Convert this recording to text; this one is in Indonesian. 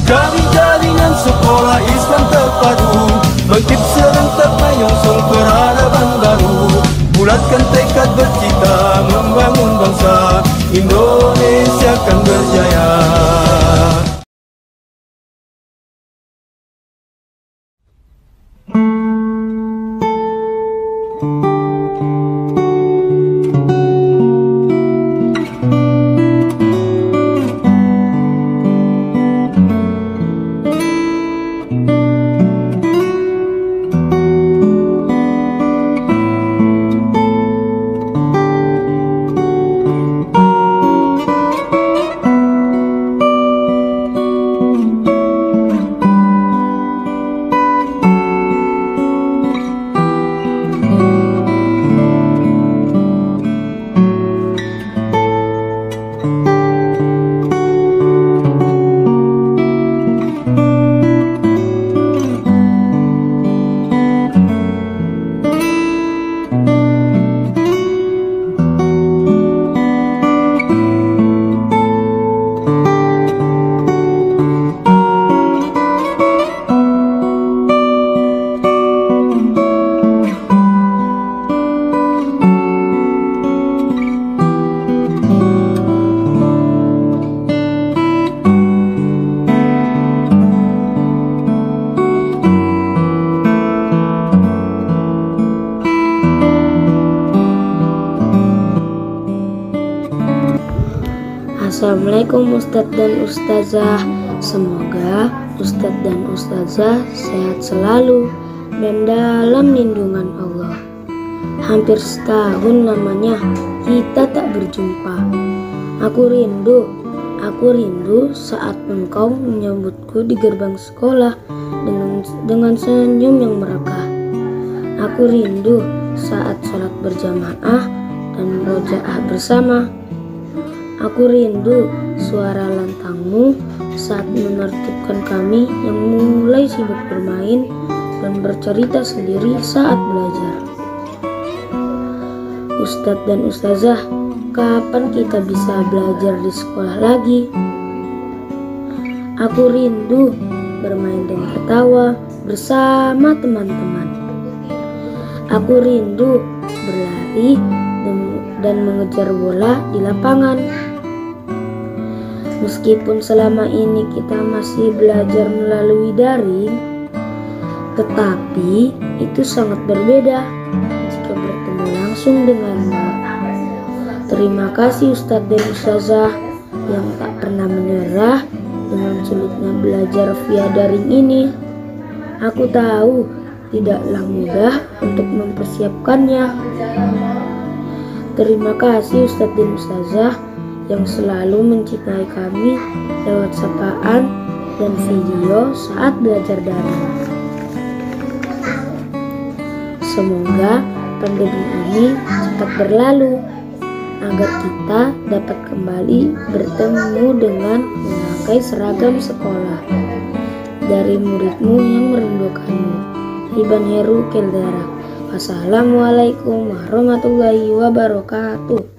Jadi jaringan sekolah Islam terpadu, bangkit serentak menyongsong peradaban baru. Bulatkan tekad bercita membangun bangsa, Indonesia akan berjaya. Assalamualaikum Ustadz dan Ustazah. Semoga Ustadz dan Ustazah sehat selalu dan dalam lindungan Allah. Hampir setahun lamanya kita tak berjumpa. Aku rindu saat engkau menyambutku di gerbang sekolah dengan senyum yang merekah. Aku rindu saat sholat berjamaah dan murojaah bersama. Aku rindu suara lantangmu saat menertibkan kami yang mulai sibuk bermain dan bercerita sendiri saat belajar. Ustadz dan Ustazah, kapan kita bisa belajar di sekolah lagi? Aku rindu bermain dan tertawa bersama teman-teman. Aku rindu berlari dan mengejar bola di lapangan. Meskipun selama ini kita masih belajar melalui daring, tetapi itu sangat berbeda jika bertemu langsung denganmu. Terima kasih Ustadz dan Ustazah yang tak pernah menyerah dengan sulitnya belajar via daring ini. Aku tahu tidaklah mudah untuk mempersiapkannya. Terima kasih Ustadz dan Ustazah yang selalu mencintai kami lewat sapaan dan video saat belajar daring. Semoga pandemi ini cepat berlalu agar kita dapat kembali bertemu dengan memakai seragam sekolah dari muridmu yang merindukanmu. Iban Heru Keldara. Wassalamualaikum warahmatullahi wabarakatuh.